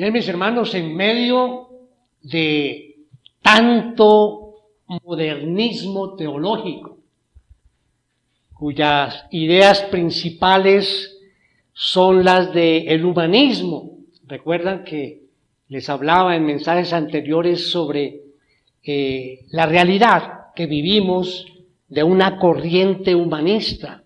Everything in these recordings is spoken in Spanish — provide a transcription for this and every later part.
Miren, mis hermanos, en medio de tanto modernismo teológico, cuyas ideas principales son las del humanismo. Recuerdan que les hablaba en mensajes anteriores sobre la realidad que vivimos de una corriente humanista.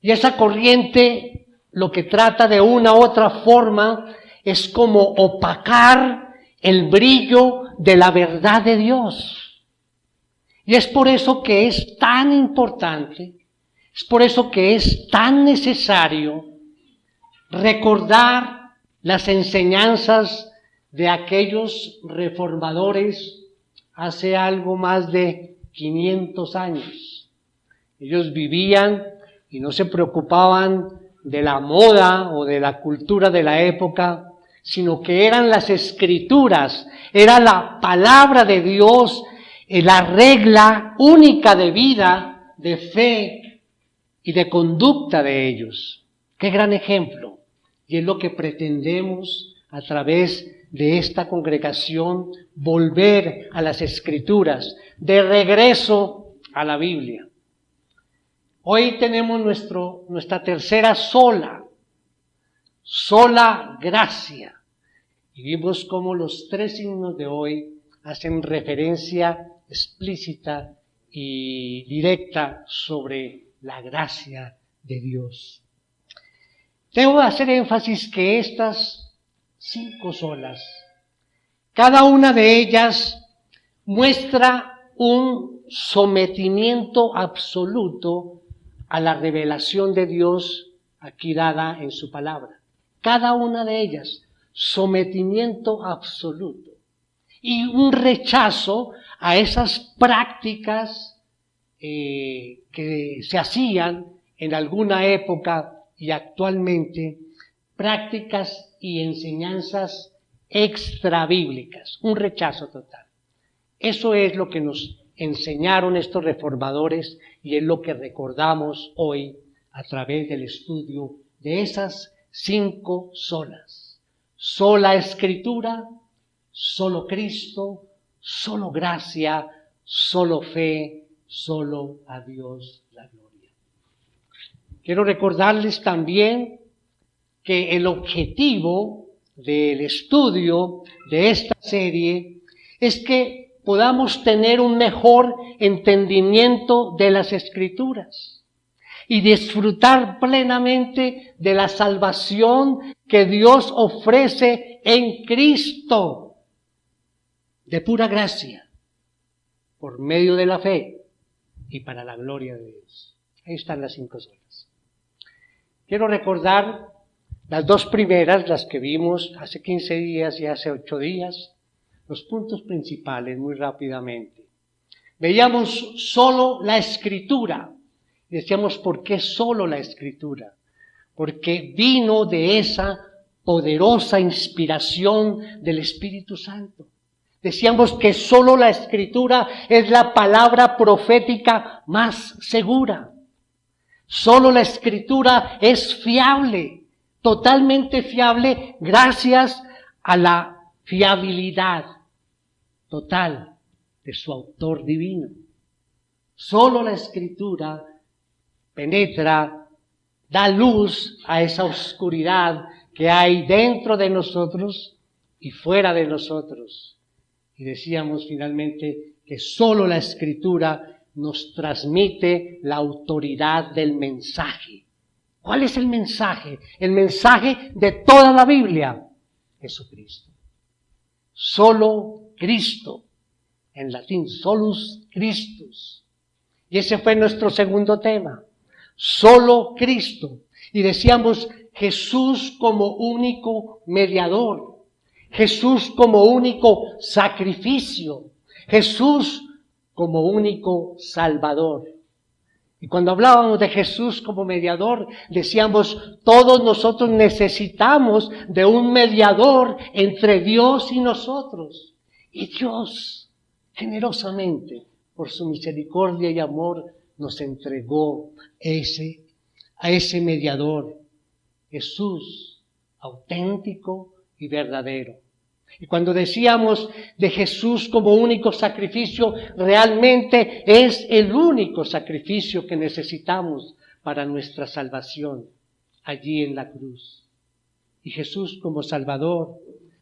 Y esa corriente lo que trata de una u otra forma es como opacar el brillo de la verdad de Dios. Y es por eso que es tan importante, es por eso que es tan necesario recordar las enseñanzas de aquellos reformadores hace algo más de 500 años. Ellos vivían y no se preocupaban de la moda o de la cultura de la época, sino que eran las Escrituras, era la palabra de Dios, la regla única de vida, de fe y de conducta de ellos. ¡Qué gran ejemplo! Y es lo que pretendemos a través de esta congregación, volver a las Escrituras, de regreso a la Biblia. Hoy tenemos nuestra tercera sola gracia. Y vimos cómo los tres signos de hoy hacen referencia explícita y directa sobre la gracia de Dios. Debo hacer énfasis que estas 5 solas, cada una de ellas muestra un sometimiento absoluto a la revelación de Dios aquí dada en su palabra. Cada una de ellas, sometimiento absoluto. Y un rechazo a esas prácticas que se hacían en alguna época y actualmente, prácticas y enseñanzas extrabíblicas. Un rechazo total. Eso es lo que nos enseñaron estos reformadores y es lo que recordamos hoy a través del estudio de esas 5 solas. Sola Escritura, solo Cristo, solo gracia, solo fe, solo a Dios la gloria. Quiero recordarles también que el objetivo del estudio de esta serie es que podamos tener un mejor entendimiento de las Escrituras y disfrutar plenamente de la salvación que Dios ofrece en Cristo, de pura gracia, por medio de la fe y para la gloria de Dios. Ahí están las 5 solas. Quiero recordar las 2 primeras, las que vimos hace 15 días y hace 8 días, los puntos principales muy rápidamente. Veíamos solo la Escritura. Decíamos, ¿por qué solo la Escritura? Porque vino de esa poderosa inspiración del Espíritu Santo. Decíamos que solo la Escritura es la palabra profética más segura. Solo la Escritura es fiable, totalmente fiable, gracias a la fiabilidad total de su autor divino. Solo la Escritura penetra, da luz a esa oscuridad que hay dentro de nosotros y fuera de nosotros. Y decíamos finalmente que solo la Escritura nos transmite la autoridad del mensaje. ¿Cuál es el mensaje? El mensaje de toda la Biblia. Jesucristo. Solo Cristo. En latín, solus Christus. Y ese fue nuestro segundo tema. Solo Cristo. Y decíamos Jesús como único mediador. Jesús como único sacrificio. Jesús como único Salvador. Y cuando hablábamos de Jesús como mediador, decíamos, todos nosotros necesitamos de un mediador entre Dios y nosotros. Y Dios, generosamente, por su misericordia y amor, nos entregó a ese mediador, Jesús, auténtico y verdadero. Y cuando decíamos de Jesús como único sacrificio, realmente es el único sacrificio que necesitamos para nuestra salvación, allí en la cruz. Y Jesús como Salvador,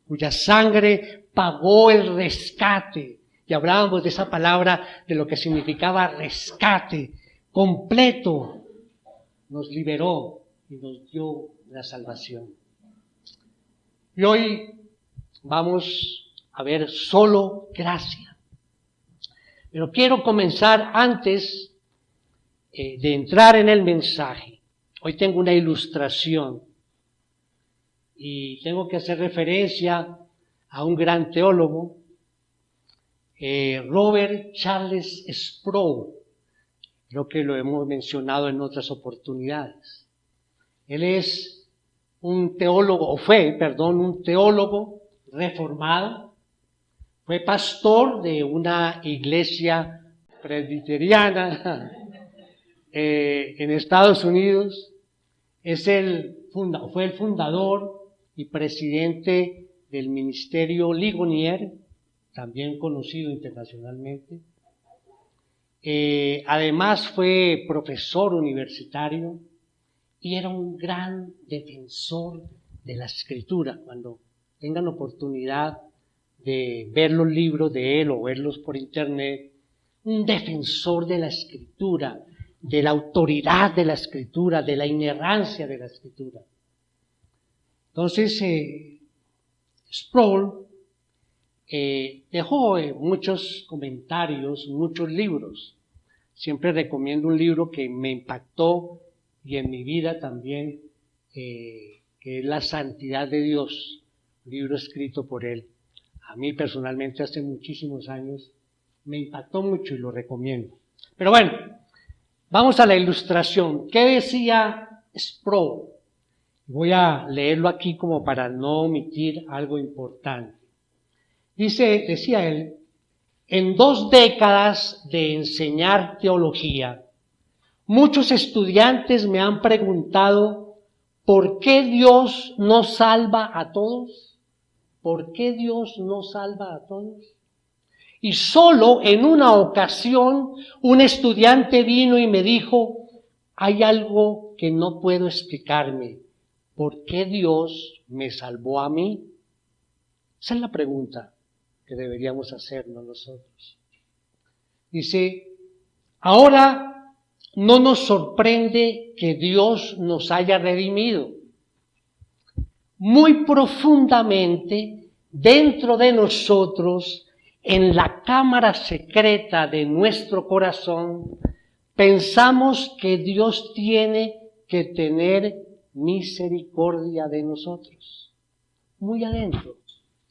cuya sangre pagó el rescate. Y hablábamos de esa palabra, de lo que significaba rescate completo. Nos liberó y nos dio la salvación. Y hoy vamos a ver solo gracia. Pero quiero comenzar antes de entrar en el mensaje. Hoy tengo una ilustración y tengo que hacer referencia a un gran teólogo, Robert Charles Sproul. Creo que lo hemos mencionado en otras oportunidades. Él es un teólogo reformado, fue pastor de una iglesia presbiteriana en Estados Unidos, fue el fundador y presidente del Ministerio Ligonier, también conocido internacionalmente. Además fue profesor universitario y era un gran defensor de la Escritura. Cuando tengan oportunidad de ver los libros de él o verlos por internet, un defensor de la Escritura, de la autoridad de la Escritura, de la inerrancia de la Escritura. Entonces, Sproul dejó muchos comentarios, muchos libros. Siempre recomiendo un libro que me impactó y en mi vida también, que es La Santidad de Dios, libro escrito por él. A mí personalmente hace muchísimos años me impactó mucho y lo recomiendo. Pero bueno, vamos a la ilustración. ¿Qué decía Sproul? Voy a leerlo aquí como para no omitir algo importante. Decía él, en 2 décadas de enseñar teología, muchos estudiantes me han preguntado, ¿por qué Dios no salva a todos? ¿Por qué Dios no salva a todos? Y solo en una ocasión un estudiante vino y me dijo, hay algo que no puedo explicarme. ¿Por qué Dios me salvó a mí? Esa es la pregunta que deberíamos hacernos nosotros. Dice, ahora no nos sorprende que Dios nos haya redimido. Muy profundamente, dentro de nosotros, en la cámara secreta de nuestro corazón, pensamos que Dios tiene que tener misericordia de nosotros. Muy adentro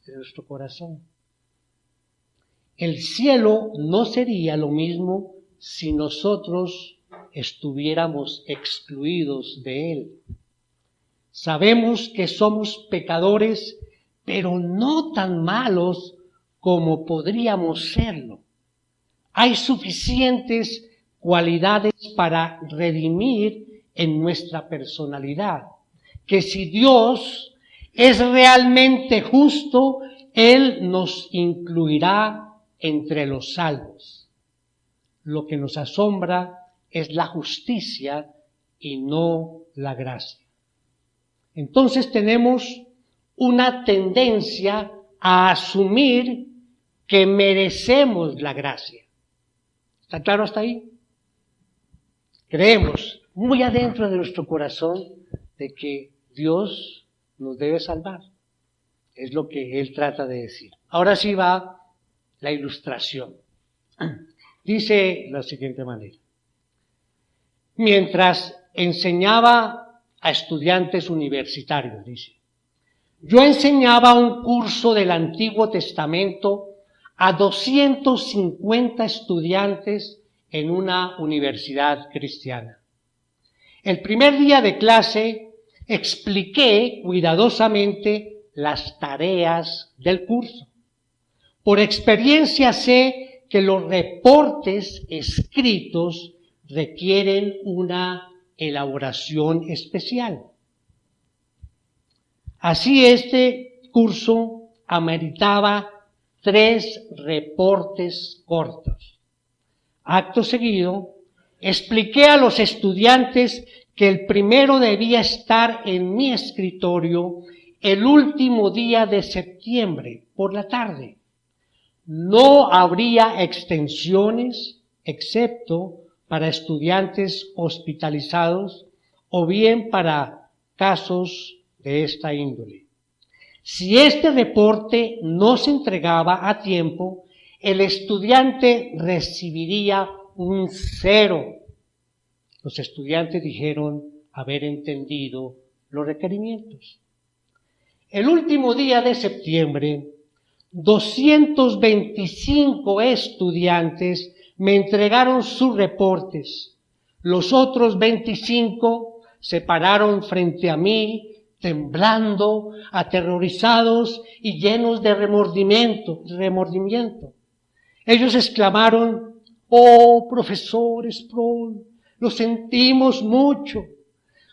de nuestro corazón. El cielo no sería lo mismo si nosotros estuviéramos excluidos de él. Sabemos que somos pecadores, pero no tan malos como podríamos serlo. Hay suficientes cualidades para redimir en nuestra personalidad, que si Dios es realmente justo, Él nos incluirá entre los salvos. Lo que nos asombra es la justicia y no la gracia. Entonces tenemos una tendencia a asumir que merecemos la gracia. ¿Está claro hasta ahí? Creemos muy adentro de nuestro corazón de que Dios nos debe salvar. Es lo que él trata de decir. Ahora sí va la ilustración. Dice de la siguiente manera. Mientras enseñaba a estudiantes universitarios, dice, yo enseñaba un curso del Antiguo Testamento a 250 estudiantes en una universidad cristiana. El primer día de clase expliqué cuidadosamente las tareas del curso. Por experiencia sé que los reportes escritos requieren una elaboración especial. Así curso ameritaba 3 reportes cortos. Acto seguido, expliqué a los estudiantes que el primero debía estar en mi escritorio el último día de septiembre por la tarde. No habría extensiones excepto para estudiantes hospitalizados o bien para casos de esta índole. Si este reporte no se entregaba a tiempo, el estudiante recibiría un 0. Los estudiantes dijeron haber entendido los requerimientos. El último día de septiembre, 225 estudiantes me entregaron sus reportes. Los otros 25 se pararon frente a mí, temblando, aterrorizados y llenos de remordimiento. Ellos exclamaron: «Oh, profesor Sproul, lo sentimos mucho.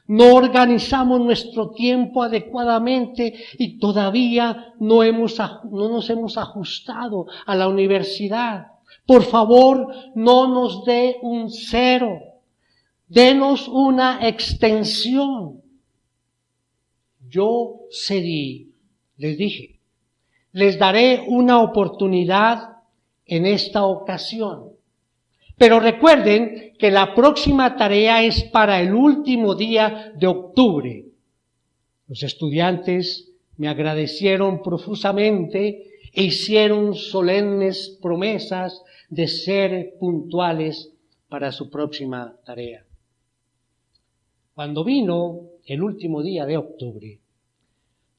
No organizamos nuestro tiempo adecuadamente y todavía no nos hemos ajustado a la universidad. Por favor, no nos dé un 0. Denos una extensión». Yo cedí, les dije: les daré una oportunidad en esta ocasión. Pero recuerden que la próxima tarea es para el último día de octubre. Los estudiantes me agradecieron profusamente e hicieron solemnes promesas de ser puntuales para su próxima tarea. Cuando vino el último día de octubre,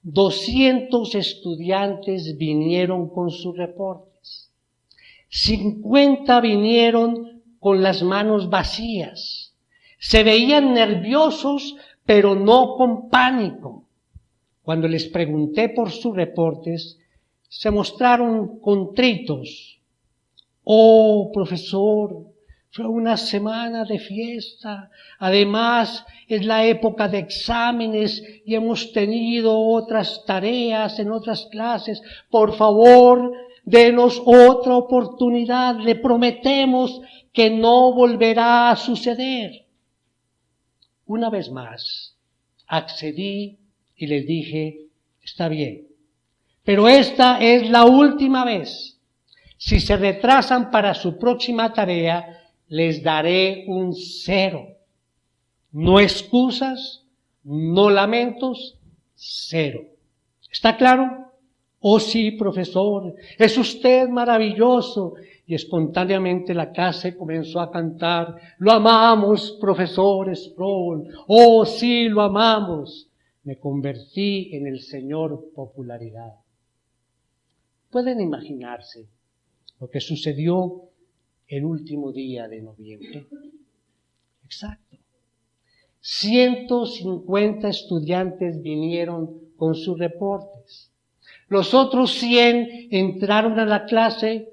200 estudiantes vinieron con sus reportes. 50 vinieron con las manos vacías. Se veían nerviosos, pero no con pánico. Cuando les pregunté por sus reportes, se mostraron contritos. «Oh, profesor, fue una semana de fiesta. Además, es la época de exámenes y hemos tenido otras tareas en otras clases. Por favor, denos otra oportunidad. Le prometemos que no volverá a suceder». Una vez más, accedí y les dije: «Está bien, pero esta es la última vez. Si se retrasan para su próxima tarea, les daré un 0. No excusas, no lamentos, 0. ¿Está claro?». «Oh sí, profesor, es usted maravilloso». Y espontáneamente la clase comenzó a cantar: «Lo amamos, profesor Sproul. Oh sí, lo amamos». Me convertí en el señor Popularidad. ¿Pueden imaginarse lo que sucedió el último día de noviembre? Exacto. 150 estudiantes vinieron con sus reportes. Los otros 100 entraron a la clase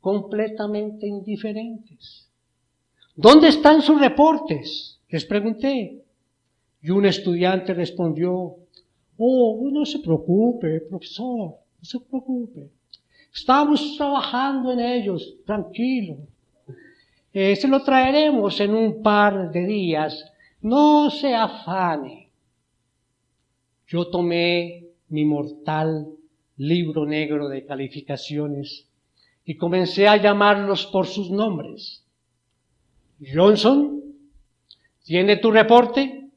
completamente indiferentes. «¿Dónde están sus reportes?», les pregunté. Y un estudiante respondió: «Oh, no se preocupe, profesor, no se preocupe. Estamos trabajando en ellos, tranquilo. Se lo traeremos en un par de días. No se afane». Yo tomé mi mortal libro negro de calificaciones y comencé a llamarlos por sus nombres. «Johnson, ¿tiene tu reporte?».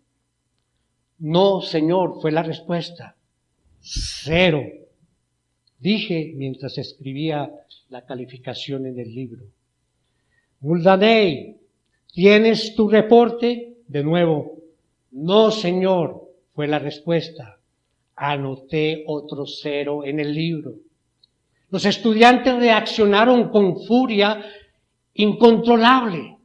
«No, señor», fue la respuesta. 0, dije mientras escribía la calificación en el libro. «Mulvaney, ¿tienes tu reporte?». De nuevo: «No, señor», fue la respuesta. Anoté otro 0 en el libro. Los estudiantes reaccionaron con furia incontrolable.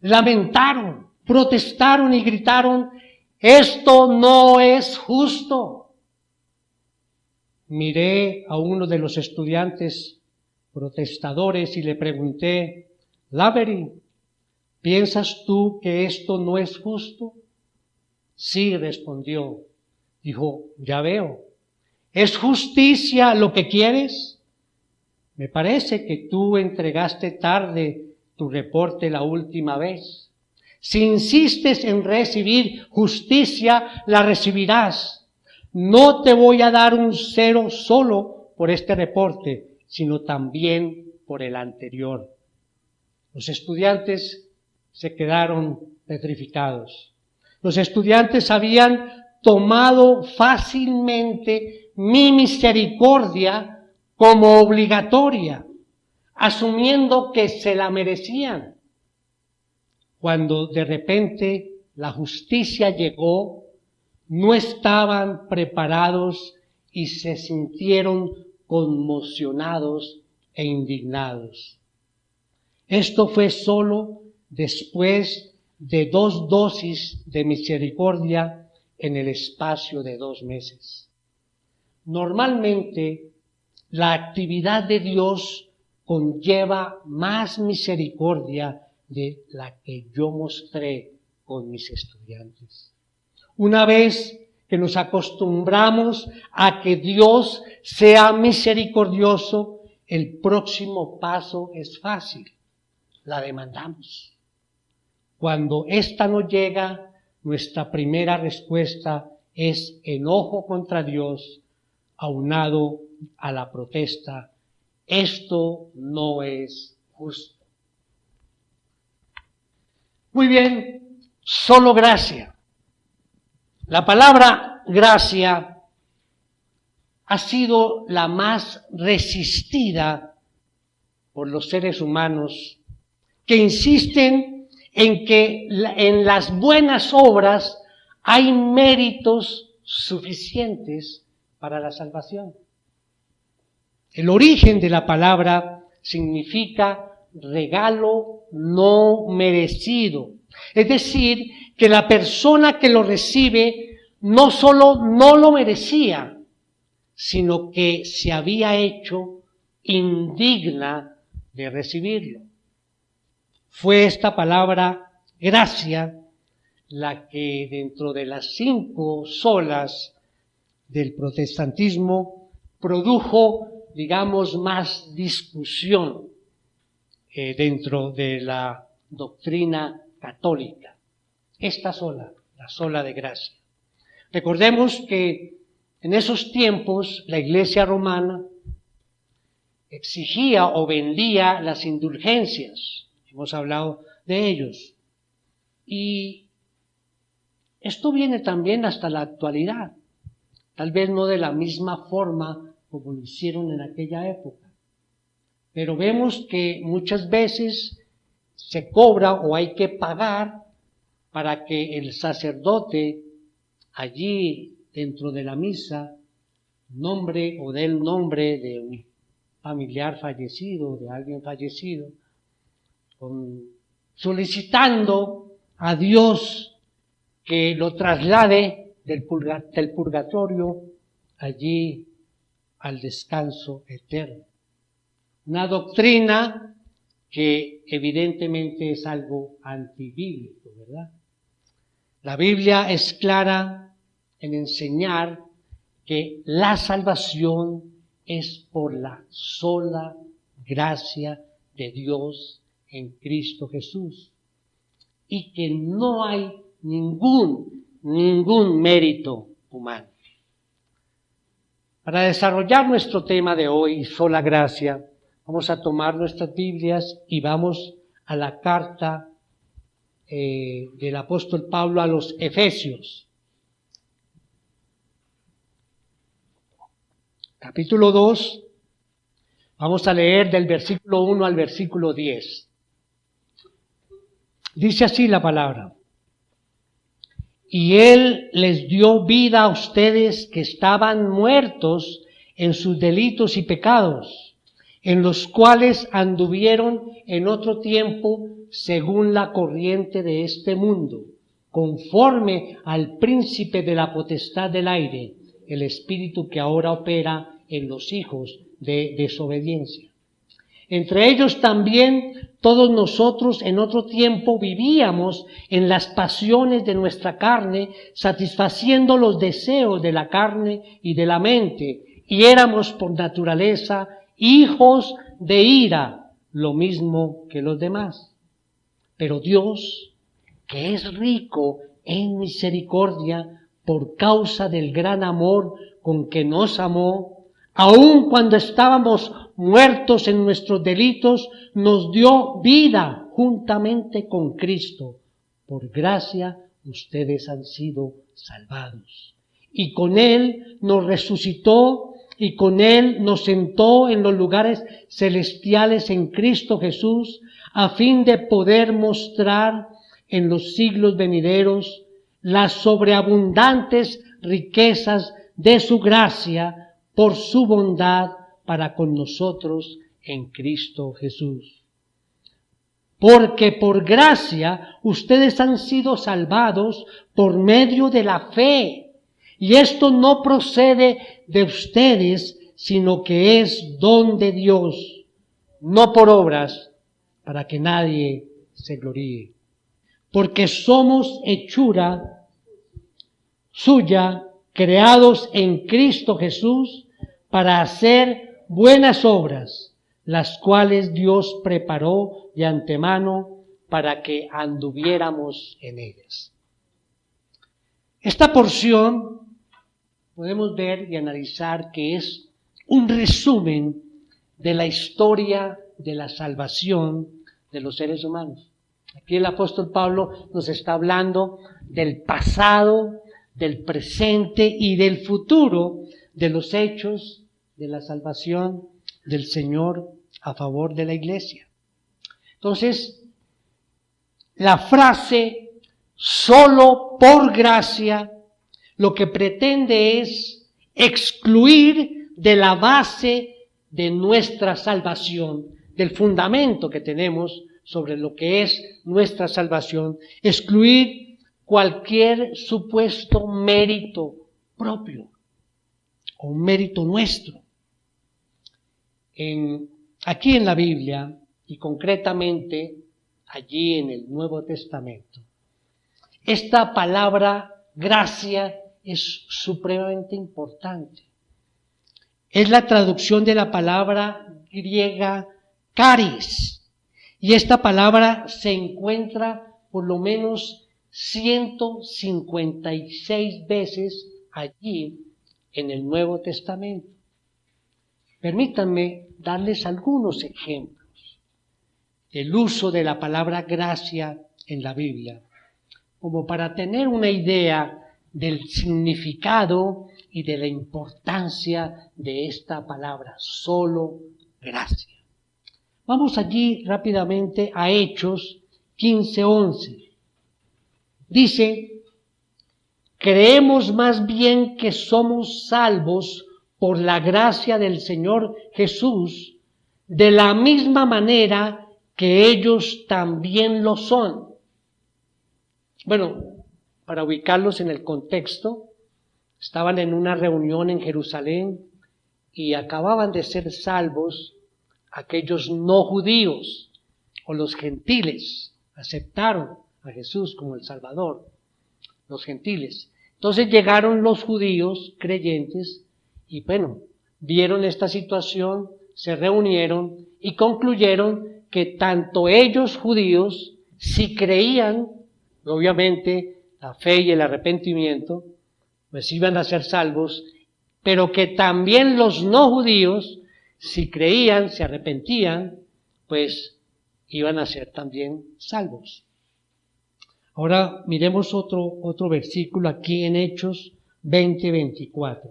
Lamentaron, protestaron y gritaron: «Esto no es justo». Miré a uno de los estudiantes protestadores y le pregunté: «Lavery, ¿piensas tú que esto no es justo?». «Sí», respondió. Dijo: «Ya veo. ¿Es justicia lo que quieres? Me parece que tú entregaste tarde tu reporte la última vez. Si insistes en recibir justicia, la recibirás. No te voy a dar un 0 solo por este reporte, sino también por el anterior. Los estudiantes se quedaron petrificados. Los estudiantes habían tomado fácilmente mi misericordia como obligatoria, asumiendo que se la merecían. Cuando de repente la justicia llegó, no estaban preparados y se sintieron conmocionados e indignados. Esto fue solo después de 2 dosis de misericordia en el espacio de 2 meses. Normalmente, la actividad de Dios conlleva más misericordia de la que yo mostré con mis estudiantes. Una vez que nos acostumbramos a que Dios sea misericordioso, el próximo paso es fácil. La demandamos. Cuando ésta no llega, nuestra primera respuesta es enojo contra Dios, aunado a la protesta. Esto no es justo. Muy bien, solo gracia. La palabra gracia ha sido la más resistida por los seres humanos que insisten en que en las buenas obras hay méritos suficientes para la salvación. El origen de la palabra significa regalo no merecido. Es decir, que la persona que lo recibe no solo no lo merecía, sino que se había hecho indigna de recibirlo. Fue esta palabra gracia la que dentro de las 5 solas del protestantismo produjo, digamos, más discusión dentro de la doctrina católica. Esta sola, la sola de gracia. Recordemos que en esos tiempos la Iglesia romana exigía o vendía las indulgencias. Hemos hablado de ellos. Y esto viene también hasta la actualidad. Tal vez no de la misma forma como lo hicieron en aquella época. Pero vemos que muchas veces se cobra o hay que pagar para que el sacerdote allí dentro de la misa nombre o dé el nombre de un familiar fallecido, de alguien fallecido, solicitando a Dios que lo traslade del purgatorio allí al descanso eterno. Una doctrina que evidentemente es algo antibíblico, ¿verdad? La Biblia es clara en enseñar que la salvación es por la sola gracia de Dios en Cristo Jesús y que no hay ningún mérito humano. Para desarrollar nuestro tema de hoy, sola gracia, vamos a tomar nuestras Biblias y vamos a la carta del apóstol Pablo a los Efesios. Capítulo 2, vamos a leer del versículo 1 al versículo 10. Dice así la palabra. Y Él les dio vida a ustedes que estaban muertos en sus delitos y pecados, en los cuales anduvieron en otro tiempo según la corriente de este mundo, conforme al príncipe de la potestad del aire, el espíritu que ahora opera en los hijos de desobediencia, Entre ellos también todos nosotros en otro tiempo vivíamos en las pasiones de nuestra carne, satisfaciendo los deseos de la carne y de la mente, y éramos por naturaleza hijos de ira, lo mismo que los demás. Pero Dios, que es rico en misericordia por causa del gran amor con que nos amó, aun cuando estábamos muertos en nuestros delitos, nos dio vida juntamente con Cristo. Por gracia ustedes han sido salvados. Y con Él nos resucitó y con Él nos sentó en los lugares celestiales en Cristo Jesús, a fin de poder mostrar en los siglos venideros las sobreabundantes riquezas de su gracia por su bondad para con nosotros en Cristo Jesús. Porque por gracia ustedes han sido salvados por medio de la fe, y esto no procede de ustedes, sino que es don de Dios, no por obras, para que nadie se gloríe. Porque somos hechura suya, creados en Cristo Jesús, para hacer buenas obras, las cuales Dios preparó de antemano para que anduviéramos en ellas. Esta porción podemos ver y analizar que es un resumen de la historia de la salvación de los seres humanos. Aquí el apóstol Pablo nos está hablando del pasado, del presente y del futuro de los hechos de la salvación del Señor a favor de la iglesia. Entonces, la frase solo por gracia lo que pretende es excluir de la base de nuestra salvación, del fundamento que tenemos sobre lo que es nuestra salvación, excluir cualquier supuesto mérito propio o un mérito nuestro. Aquí en la Biblia, y concretamente allí en el Nuevo Testamento, esta palabra gracia es supremamente importante. Es la traducción de la palabra griega charis, y esta palabra se encuentra por lo menos 156 veces allí en el Nuevo Testamento. Permítanme darles algunos ejemplos del uso de la palabra gracia en la Biblia, como para tener una idea del significado y de la importancia de esta palabra, solo gracia. Vamos allí rápidamente a Hechos 15:11. Dice: creemos más bien que somos salvos por la gracia del Señor Jesús, de la misma manera que ellos también lo son. Bueno, para ubicarlos en el contexto, estaban en una reunión en Jerusalén y acababan de ser salvos aquellos no judíos o los gentiles. Aceptaron a Jesús como el Salvador, los gentiles. Entonces llegaron los judíos creyentes y bueno, vieron esta situación, se reunieron y concluyeron que tanto ellos judíos, si creían, obviamente la fe y el arrepentimiento, pues iban a ser salvos, pero que también los no judíos, si creían, se arrepentían, pues iban a ser también salvos. Ahora miremos otro versículo aquí en Hechos 20:24.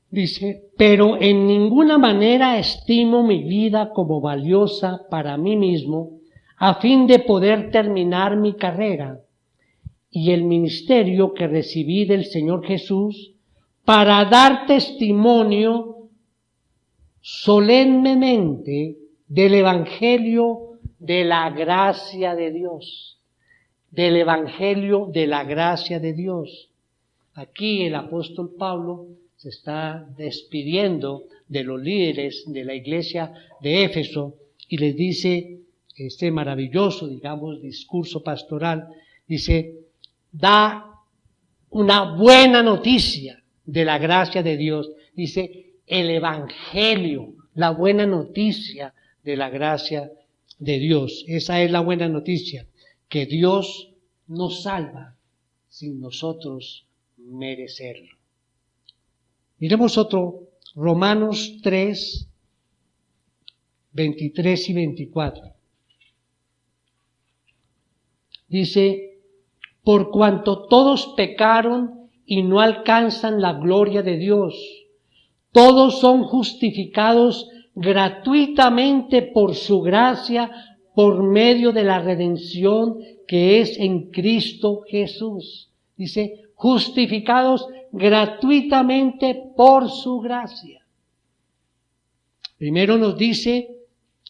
Dice: pero en ninguna manera estimo mi vida como valiosa para mí mismo, a fin de poder terminar mi carrera y el ministerio que recibí del Señor Jesús, para dar testimonio solemnemente del Evangelio de la gracia de Dios. Del Evangelio de la gracia de Dios. Aquí el apóstol Pablo se está despidiendo de los líderes de la iglesia de Éfeso y les dice este maravilloso, digamos, discurso pastoral, dice, da una buena noticia de la gracia de Dios, dice el evangelio, la buena noticia de la gracia de Dios. Esa es la buena noticia, que Dios nos salva sin nosotros merecerlo. Miremos otro, Romanos 3, 23 y 24. Dice, por cuanto todos pecaron y no alcanzan la gloria de Dios, todos son justificados gratuitamente por su gracia, por medio de la redención que es en Cristo Jesús. Dice, justificados gratuitamente por su gracia. Primero nos dice,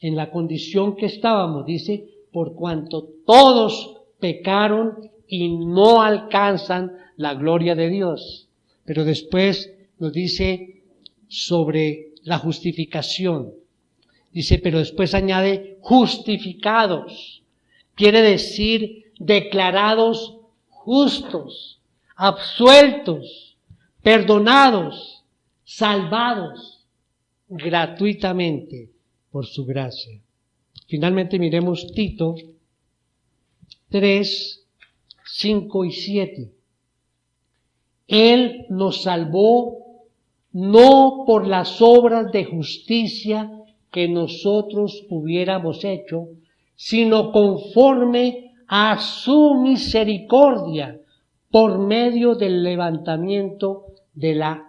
en la condición que estábamos, dice, por cuanto todos pecaron y no alcanzan la gloria de Dios. Pero después nos dice sobre la justificación. Dice, pero después añade justificados. Quiere decir declarados justos, absueltos, perdonados, salvados gratuitamente por su gracia. Finalmente miremos Tito 3, 5 y 7. Él nos salvó no por las obras de justicia que nosotros hubiéramos hecho, sino conforme a su misericordia, por medio del lavamiento de la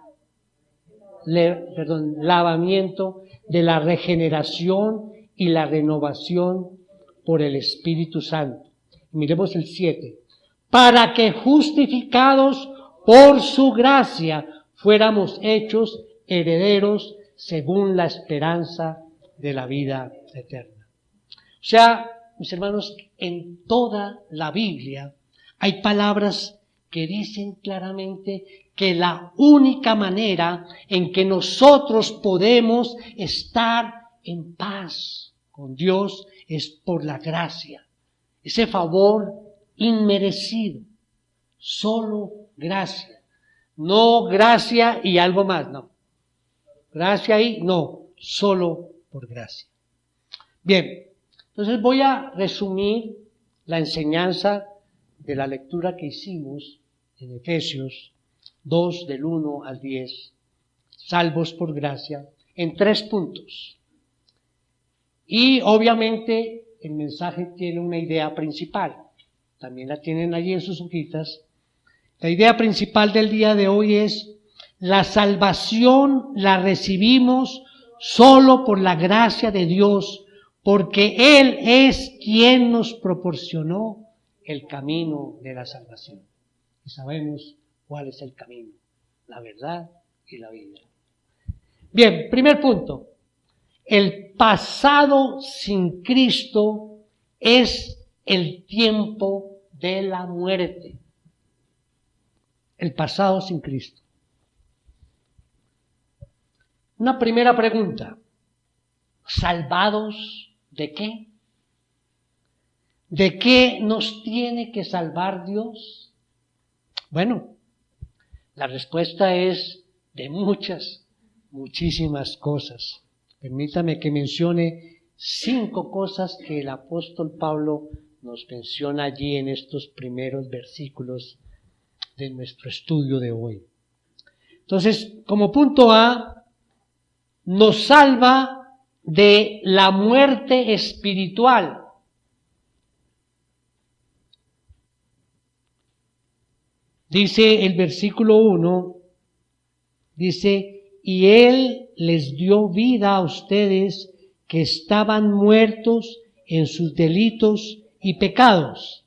regeneración y la renovación por el Espíritu Santo. Miremos el 7. Para que justificados por su gracia fuéramos hechos herederos según la esperanza de la vida eterna. O sea, mis hermanos, en toda la Biblia hay palabras que dicen claramente que la única manera en que nosotros podemos estar en paz con Dios es por la gracia, ese favor inmerecido, solo gracia, no gracia y algo más, no, gracia y no, solo por gracia. Bien, entonces voy a resumir la enseñanza de la lectura que hicimos en Efesios 2 del 1 al 10, salvos por gracia, en 3 puntos. Y obviamente el mensaje tiene una idea principal, también la tienen allí en sus hojitas. La idea principal del día de hoy es: la salvación la recibimos solo por la gracia de Dios, porque Él es quien nos proporcionó el camino de la salvación. Y sabemos cuál es el camino, la verdad y la vida. Bien, primer punto. El pasado sin Cristo es el tiempo de la muerte. El pasado sin Cristo. Una primera pregunta. ¿Salvados de qué? ¿De qué nos tiene que salvar Dios? Bueno, la respuesta es de muchísimas cosas. Permítame que mencione 5 cosas que el apóstol Pablo nos menciona allí en estos primeros versículos de nuestro estudio de hoy. Entonces, como punto A, nos salva de la muerte espiritual. Dice el versículo 1, dice, y Él les dio vida a ustedes que estaban muertos en sus delitos y pecados.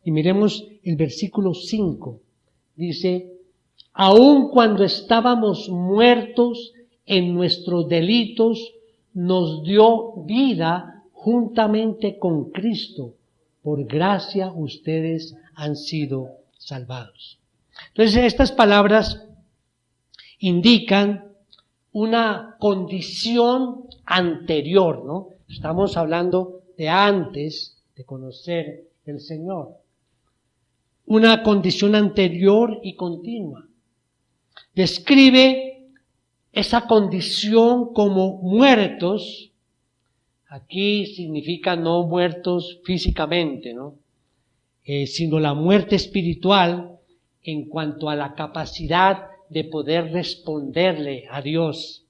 Y miremos el versículo 5, dice, aun cuando estábamos muertos en nuestros delitos, nos dio vida juntamente con Cristo. Por gracia ustedes han sido salvados. Entonces, estas palabras indican una condición anterior, ¿no? Estamos hablando de antes de conocer el Señor. Una condición anterior y continua. Describe esa condición como muertos. Aquí significa no muertos físicamente, ¿no? Sino la muerte espiritual en cuanto a la capacidad de poder responderle a Dios.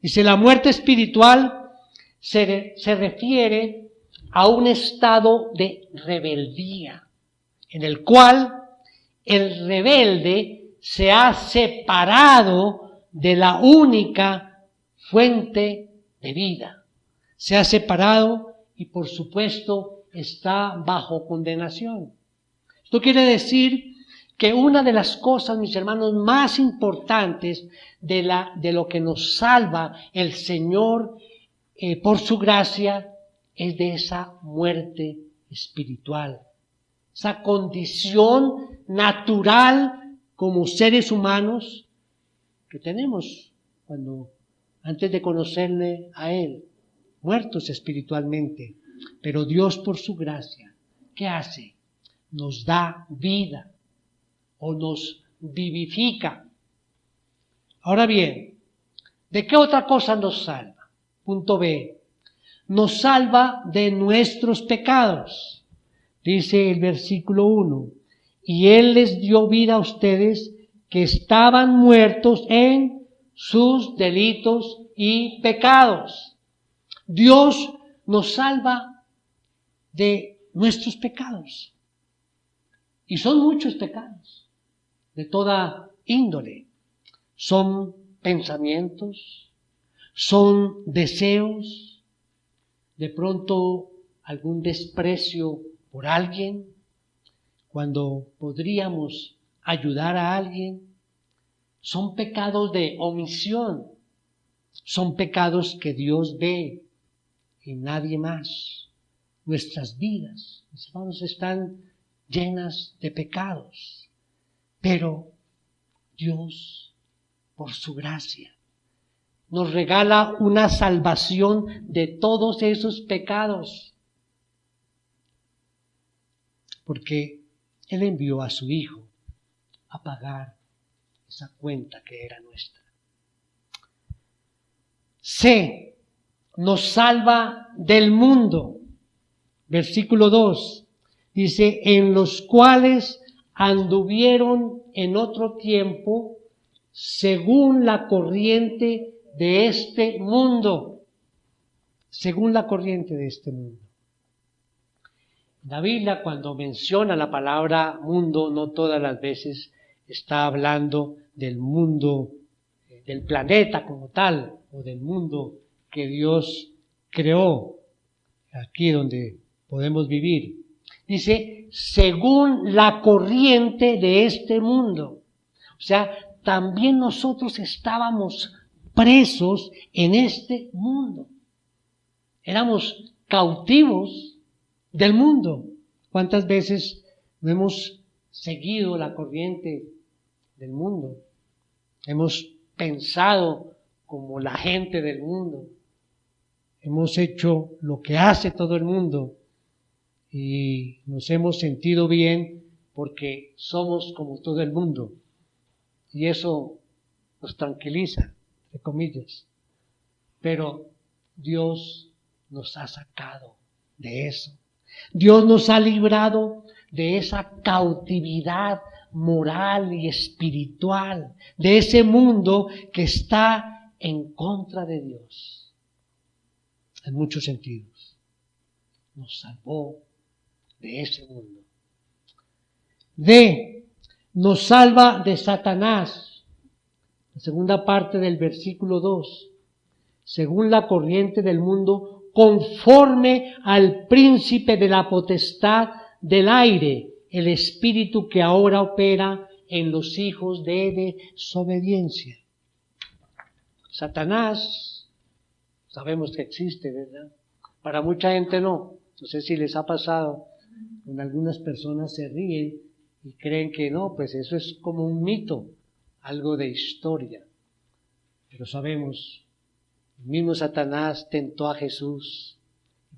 Dice, la muerte espiritual se refiere a un estado de rebeldía, en el cual el rebelde se ha separado de la única fuente de vida. Se ha separado y, por supuesto, está bajo condenación. Esto quiere decir que una de las cosas, mis hermanos, más importantes de lo que nos salva el Señor por su gracia es de esa muerte espiritual. Esa condición natural como seres humanos que tenemos antes de conocerle a Él, muertos espiritualmente. Pero Dios por su gracia, ¿qué hace? Nos da vida o nos vivifica. Ahora bien, ¿de qué otra cosa nos salva? Punto B. Nos salva de nuestros pecados. Dice el versículo 1. Y Él les dio vida a ustedes que estaban muertos en sus delitos y pecados. Dios nos salva de nuestros pecados. Y son muchos pecados, de toda índole. Son pensamientos, son deseos, de pronto algún desprecio por alguien, cuando podríamos ayudar a alguien. Son pecados de omisión, son pecados que Dios ve y nadie más. Nuestras vidas, mis hermanos, están llenas de pecados, pero Dios, por su gracia, nos regala una salvación de todos esos pecados, porque Él envió a su Hijo a pagar esa cuenta que era nuestra. C. Nos salva del mundo. Versículo 2. Dice, en los cuales anduvieron en otro tiempo según la corriente de este mundo. Según la corriente de este mundo. La Biblia, cuando menciona la palabra mundo, no todas las veces está hablando del mundo, del planeta como tal, o del mundo que Dios creó, aquí donde podemos vivir. Dice, según la corriente de este mundo. O sea, también nosotros estábamos presos en este mundo. Éramos cautivos del mundo. ¿Cuántas veces no hemos seguido la corriente del mundo? Hemos pensado como la gente del mundo. Hemos hecho lo que hace todo el mundo y nos hemos sentido bien porque somos como todo el mundo. Y eso nos tranquiliza, entre comillas. Pero Dios nos ha sacado de eso. Dios nos ha librado de esa cautividad moral y espiritual, de ese mundo que está en contra de Dios. En muchos sentidos. Nos salvó de ese mundo. D. Nos salva de Satanás. La segunda parte del versículo 2. Según la corriente del mundo, conforme al príncipe de la potestad del aire, el espíritu que ahora opera en los hijos de desobediencia. Satanás, sabemos que existe, ¿verdad? Para mucha gente no. No sé si les ha pasado, con algunas personas se ríen y creen que no, pues eso es como un mito, algo de historia. Pero sabemos, el mismo Satanás tentó a Jesús.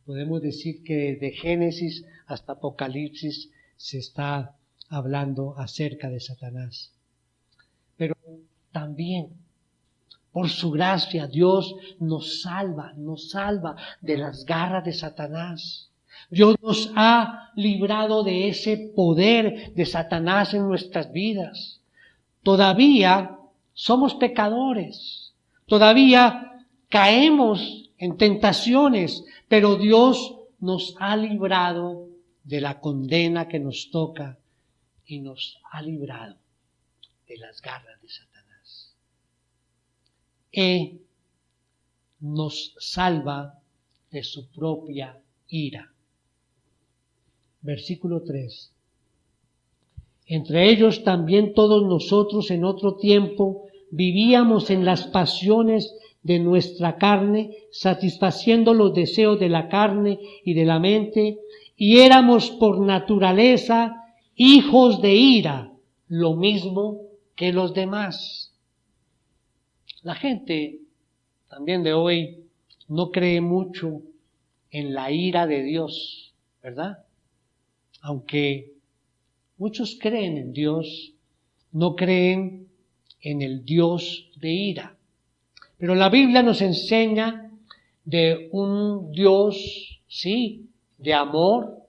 Podemos decir que desde Génesis hasta Apocalipsis se está hablando acerca de Satanás. Pero también, por su gracia, Dios nos salva de las garras de Satanás. Dios nos ha librado de ese poder de Satanás en nuestras vidas. Todavía somos pecadores, todavía caemos en tentaciones, pero Dios nos ha librado de la condena que nos toca y nos ha librado de las garras de Satanás. Él nos salva de su propia ira. Versículo 3. Entre ellos también todos nosotros en otro tiempo vivíamos en las pasiones de nuestra carne, satisfaciendo los deseos de la carne y de la mente, y éramos por naturaleza hijos de ira, lo mismo que los demás. La gente también de hoy no cree mucho en la ira de Dios, ¿verdad? Aunque muchos creen en Dios, no creen en el Dios de ira. Pero la Biblia nos enseña de un Dios, sí, de amor,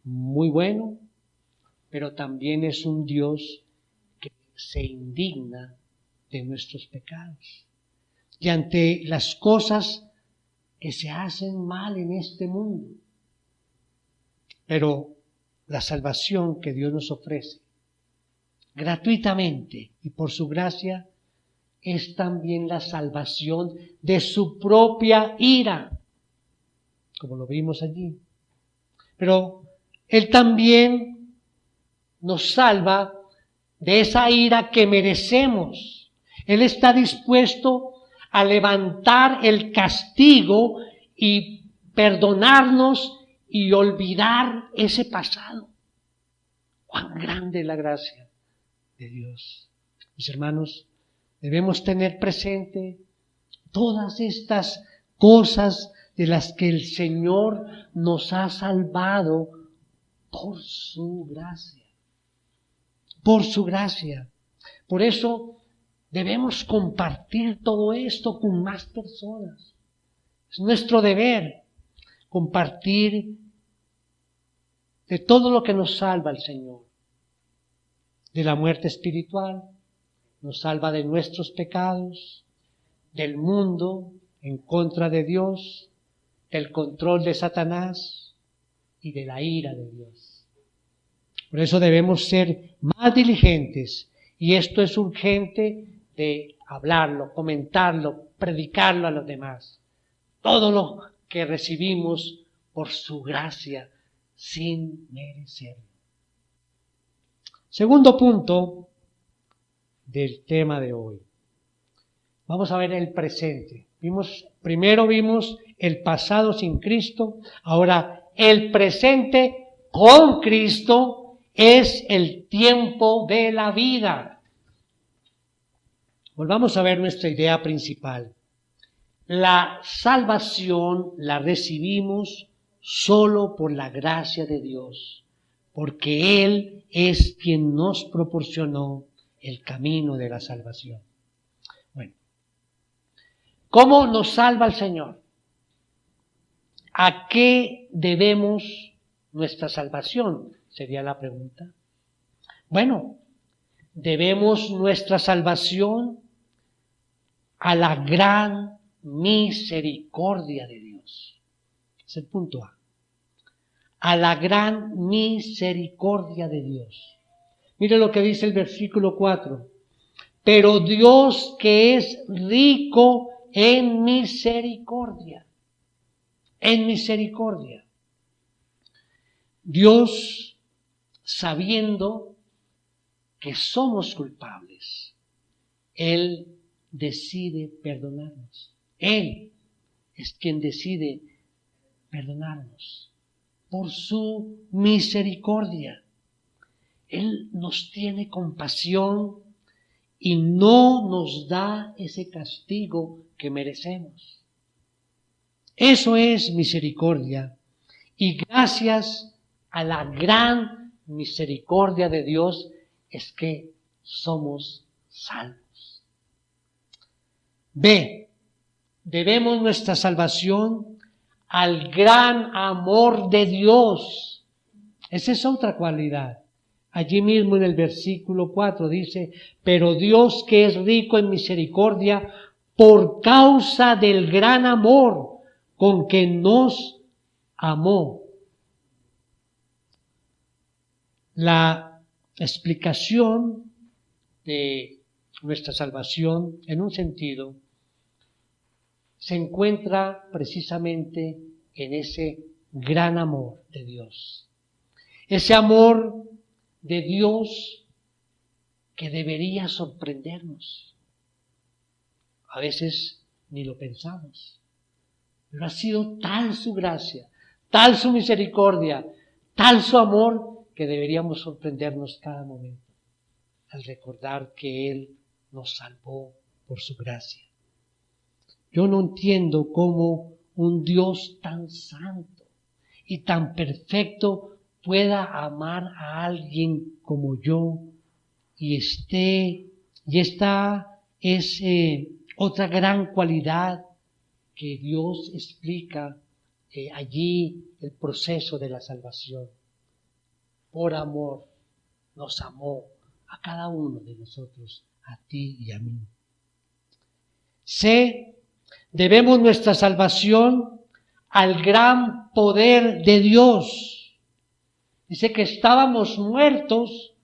muy bueno, pero también es un Dios que se indigna de nuestros pecados. Y ante las cosas que se hacen mal en este mundo. Pero la salvación que Dios nos ofrece gratuitamente y por su gracia es también la salvación de su propia ira, como lo vimos allí. Pero Él también nos salva de esa ira que merecemos. Él está dispuesto a levantar el castigo y perdonarnos y olvidar ese pasado. ¡Cuán grande es la gracia de Dios! Mis hermanos, debemos tener presente todas estas cosas de las que el Señor nos ha salvado por su gracia. Por su gracia. Por eso debemos compartir todo esto con más personas. Es nuestro deber compartir de todo lo que nos salva el Señor. De la muerte espiritual, nos salva de nuestros pecados, del mundo en contra de Dios, del control de Satanás y de la ira de Dios. Por eso debemos ser más diligentes, y esto es urgente de hablarlo, comentarlo, predicarlo a los demás. Todo lo que recibimos por su gracia, sin merecerlo. Segundo punto del tema de hoy. Vamos a ver el presente. Primero vimos el pasado sin Cristo, ahora el presente con Cristo es el tiempo de la vida. Volvamos a ver nuestra idea principal. La salvación la recibimos solo por la gracia de Dios, porque Él es quien nos proporcionó el camino de la salvación. Bueno, ¿cómo nos salva el Señor? ¿A qué debemos nuestra salvación? Sería la pregunta. Bueno, debemos nuestra salvación a la gran misericordia de Dios. Es el punto A. A la gran misericordia de Dios. Mire lo que dice el versículo 4. Pero Dios, que es rico en misericordia. En misericordia. Dios, sabiendo que somos culpables, Él decide perdonarnos. Él es quien decide perdonarnos por su misericordia. Él nos tiene compasión y no nos da ese castigo que merecemos. Eso es misericordia. Y gracias a la gran misericordia de Dios es que somos salvos. B. Debemos nuestra salvación al gran amor de Dios. Esa es otra cualidad. Allí mismo en el versículo 4 dice, pero Dios que es rico en misericordia, por causa del gran amor con que nos amó. La explicación de nuestra salvación, en un sentido, se encuentra precisamente en ese gran amor de Dios. Ese amor de Dios que debería sorprendernos. A veces ni lo pensamos. Pero ha sido tal su gracia, tal su misericordia, tal su amor, que deberíamos sorprendernos cada momento al recordar que Él nos salvó por su gracia. Yo no entiendo cómo un Dios tan santo y tan perfecto pueda amar a alguien como yo y esta es otra gran cualidad que Dios explica allí el proceso de la salvación. Por amor nos amó a cada uno de nosotros, a ti y a mí. C. Debemos nuestra salvación al gran poder de Dios. Dice que estábamos muertos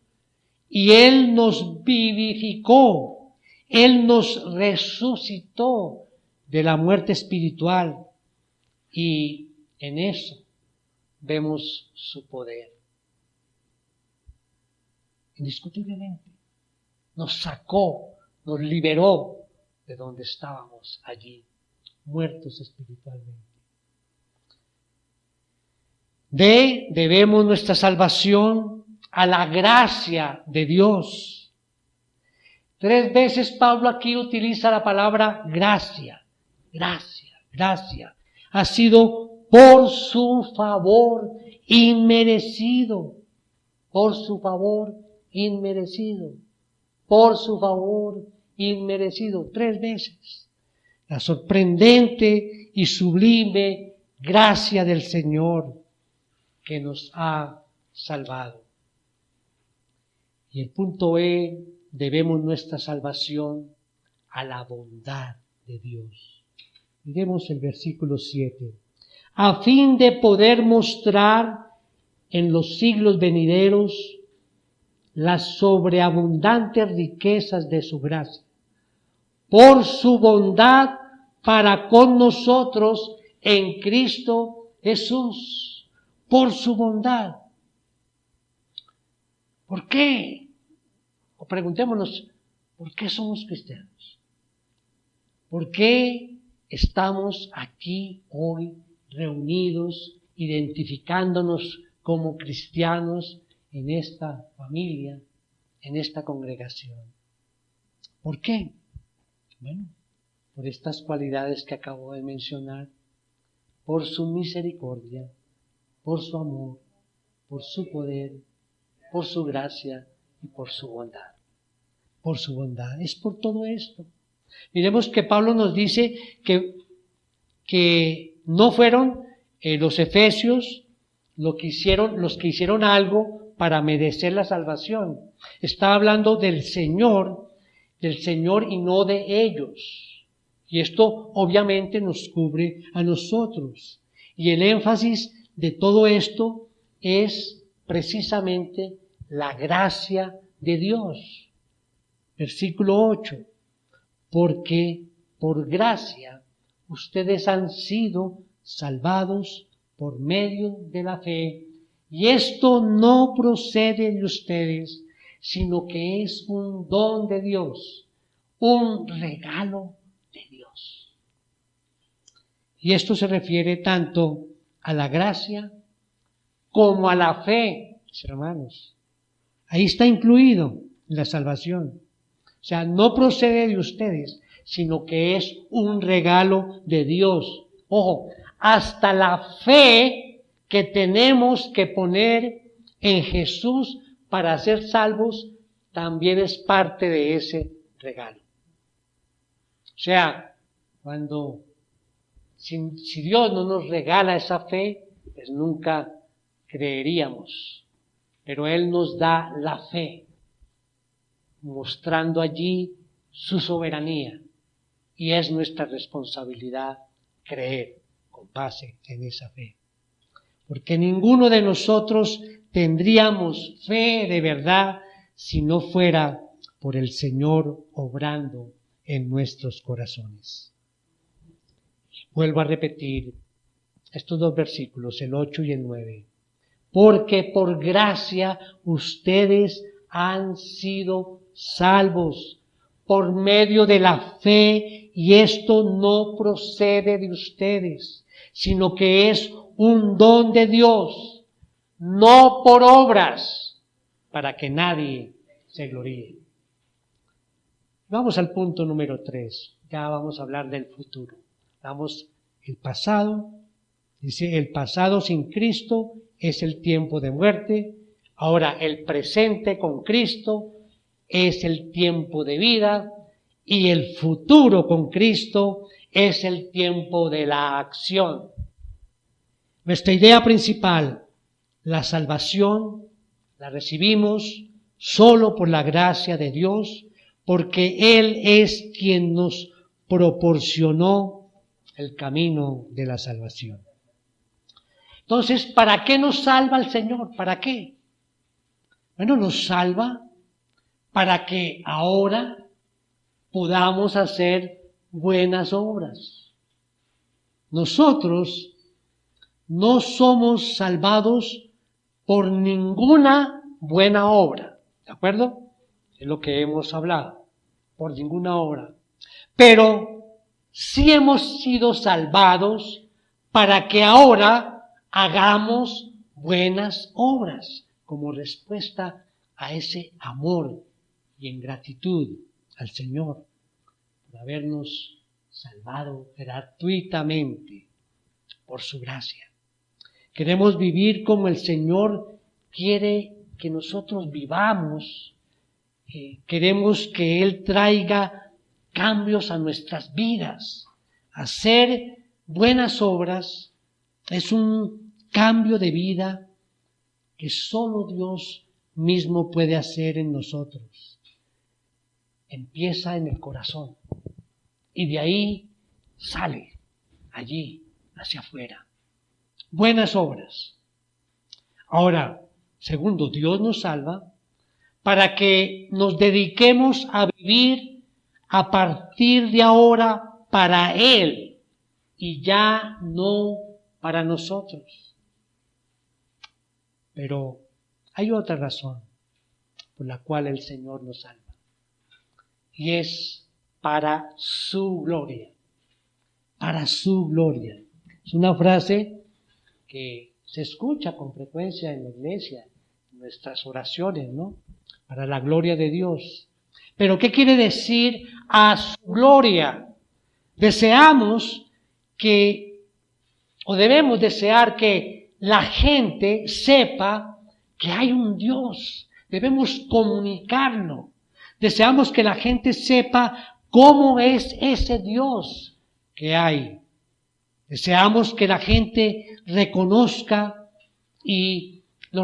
y Él nos vivificó. Él nos resucitó de la muerte espiritual y en eso vemos su poder. Indiscutiblemente nos sacó, nos liberó de donde estábamos allí, muertos espiritualmente. Debemos nuestra salvación a la gracia de Dios. 3 veces Pablo aquí utiliza la palabra gracia, gracia, gracia. Ha sido por su favor inmerecido, por su favor inmerecido, por su favor inmerecido. 3 veces. La sorprendente y sublime gracia del Señor que nos ha salvado. Y el punto E, debemos nuestra salvación a la bondad de Dios. Miremos el versículo 7. A fin de poder mostrar en los siglos venideros las sobreabundantes riquezas de su gracia, por su bondad para con nosotros en Cristo Jesús, por su bondad. ¿Por qué? O preguntémonos, ¿por qué somos cristianos? ¿Por qué estamos aquí hoy reunidos, identificándonos como cristianos en esta familia, en esta congregación? ¿Por qué? Bueno, por estas cualidades que acabo de mencionar, por su misericordia, por su amor, por su poder, por su gracia y por su bondad. Por su bondad. Es por todo esto. Miremos que Pablo nos dice que no fueron los efesios los que hicieron algo para merecer la salvación. Está hablando del Señor y no de ellos. Y esto obviamente nos cubre a nosotros. Y el énfasis de todo esto es precisamente la gracia de Dios. Versículo 8. Porque por gracia ustedes han sido salvados por medio de la fe. Y esto no procede de ustedes, sino que es un don de Dios, un regalo de Dios. Y esto se refiere tanto a la gracia como a la fe, mis hermanos. Ahí está incluido la salvación. O sea, no procede de ustedes, sino que es un regalo de Dios. Ojo, hasta la fe que tenemos que poner en Jesús para ser salvos también es parte de ese regalo. O sea, si Dios no nos regala esa fe, pues nunca creeríamos. Pero Él nos da la fe, mostrando allí su soberanía. Y es nuestra responsabilidad creer con base en esa fe. Porque ninguno de nosotros tendríamos fe de verdad si no fuera por el Señor obrando en nuestros corazones. Vuelvo a repetir estos dos versículos, el 8 y el 9. Porque por gracia ustedes han sido salvos por medio de la fe, y esto no procede de ustedes, sino que es un don de Dios, no por obras, para que nadie se gloríe. Vamos al punto número 3. Ya vamos a hablar del futuro. Vamos, el pasado. Dice, el pasado sin Cristo es el tiempo de muerte. Ahora, el presente con Cristo es el tiempo de vida. Y el futuro con Cristo es el tiempo de la acción. Nuestra idea principal, la salvación, la recibimos solo por la gracia de Dios, porque Él es quien nos proporcionó el camino de la salvación. Entonces, ¿para qué nos salva el Señor? ¿Para qué? Bueno, nos salva para que ahora podamos hacer buenas obras. Nosotros no somos salvados por ninguna buena obra, ¿de acuerdo? Es lo que hemos hablado, por ninguna obra. Pero sí hemos sido salvados para que ahora hagamos buenas obras como respuesta a ese amor y en gratitud al Señor por habernos salvado gratuitamente por su gracia. Queremos vivir como el Señor quiere que nosotros vivamos. Queremos que Él traiga cambios a nuestras vidas. Hacer buenas obras es un cambio de vida que solo Dios mismo puede hacer en nosotros. Empieza en el corazón y de ahí sale allí hacia afuera. Buenas obras. Ahora, segundo, Dios nos salva para que nos dediquemos a vivir a partir de ahora para Él y ya no para nosotros. Pero hay otra razón por la cual el Señor nos salva. Y es para su gloria. Para su gloria. Es una frase que se escucha con frecuencia en la iglesia, en nuestras oraciones, ¿no? Para la gloria de Dios. Pero ¿qué quiere decir a su gloria? Deseamos debemos desear que la gente sepa que hay un Dios. Debemos comunicarlo. Deseamos que la gente sepa cómo es ese Dios que hay. Deseamos que la gente lo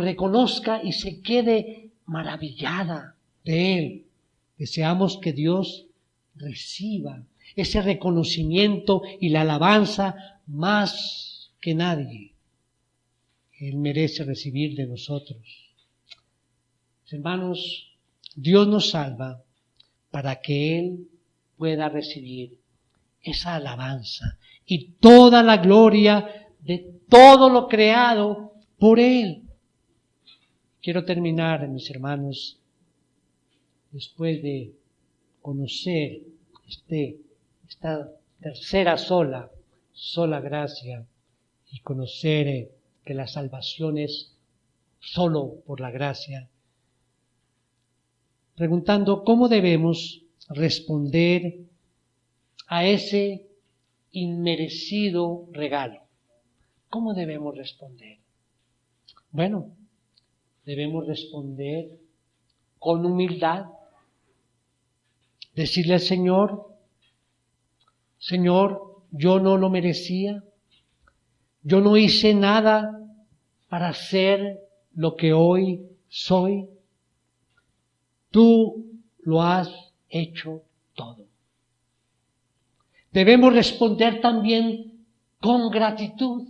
reconozca y se quede maravillada de Él. Deseamos que Dios reciba ese reconocimiento y la alabanza más que nadie. Él merece recibir de nosotros. Hermanos, Dios nos salva para que Él pueda recibir esa alabanza y toda la gloria de todo lo creado por Él. Quiero terminar, mis hermanos, después de conocer esta tercera sola gracia y conocer que la salvación es solo por la gracia, preguntando cómo debemos responder a ese inmerecido regalo. ¿Cómo debemos responder? Bueno, debemos responder con humildad, decirle al Señor, Señor, yo no lo merecía, yo no hice nada para ser lo que hoy soy, tú lo has hecho todo. Debemos responder también con gratitud.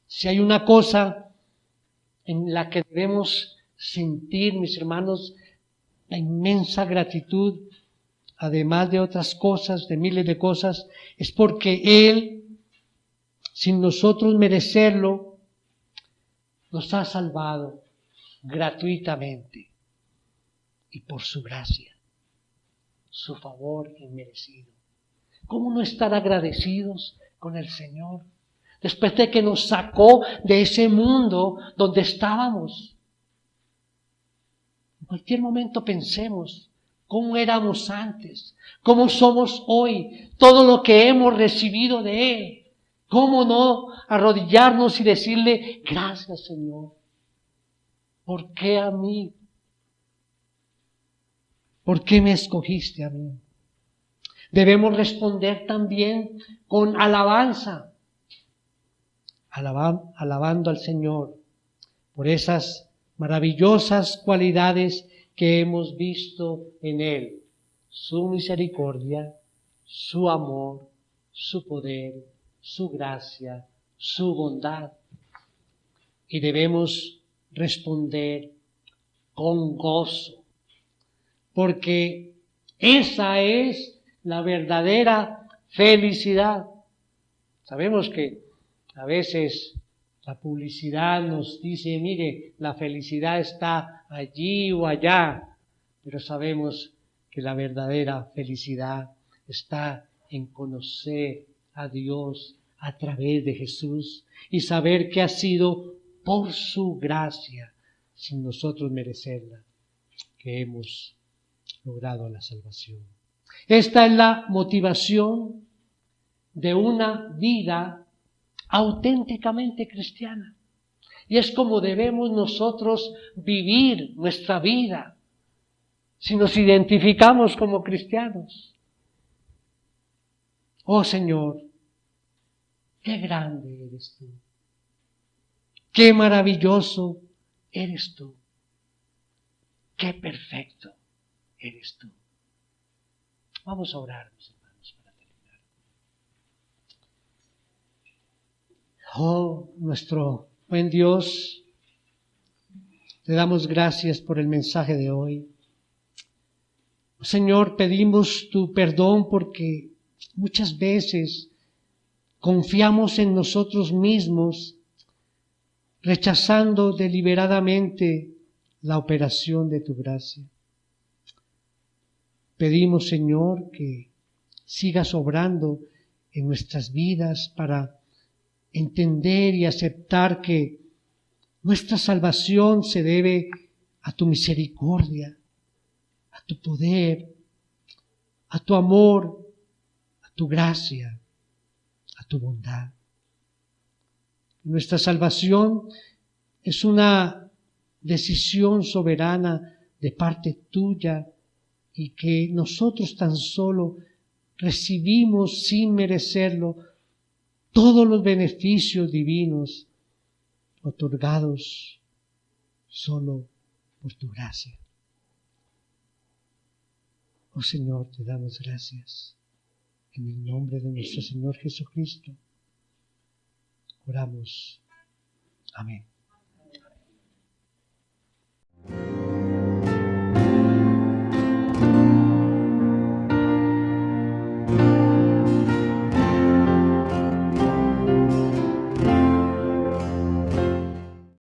Si hay una cosa en la que debemos sentir, mis hermanos, la inmensa gratitud, además de otras cosas, de miles de cosas, es porque Él, sin nosotros merecerlo, nos ha salvado gratuitamente y por su gracia, su favor inmerecido. ¿Cómo no estar agradecidos con el Señor? Después de que nos sacó de ese mundo donde estábamos. En cualquier momento pensemos cómo éramos antes, cómo somos hoy, todo lo que hemos recibido de Él. ¿Cómo no arrodillarnos y decirle, gracias Señor? ¿Por qué a mí? ¿Por qué me escogiste a mí? Debemos responder también con alabanza, alabando al Señor por esas maravillosas cualidades que hemos visto en Él, su misericordia, su amor, su poder, su gracia, su bondad. Y debemos responder con gozo, porque esa es la verdadera felicidad. Sabemos que a veces la publicidad nos dice, mire, la felicidad está allí o allá, pero sabemos que la verdadera felicidad está en conocer a Dios a través de Jesús y saber que ha sido por su gracia, sin nosotros merecerla, que hemos logrado la salvación. Esta es la motivación de una vida auténticamente cristiana. Y es como debemos nosotros vivir nuestra vida si nos identificamos como cristianos. Oh Señor, qué grande eres tú. Qué maravilloso eres tú. Qué perfecto eres tú. Vamos a orar, mis hermanos, para terminar. Oh, nuestro buen Dios, te damos gracias por el mensaje de hoy. Señor, pedimos tu perdón porque muchas veces confiamos en nosotros mismos, rechazando deliberadamente la operación de tu gracia. Pedimos, Señor, que sigas obrando en nuestras vidas para entender y aceptar que nuestra salvación se debe a tu misericordia, a tu poder, a tu amor, a tu gracia, a tu bondad. Nuestra salvación es una decisión soberana de parte tuya y que nosotros tan solo recibimos sin merecerlo todos los beneficios divinos otorgados solo por tu gracia. Oh Señor, te damos gracias. En el nombre de nuestro Señor Jesucristo, oramos. Amén.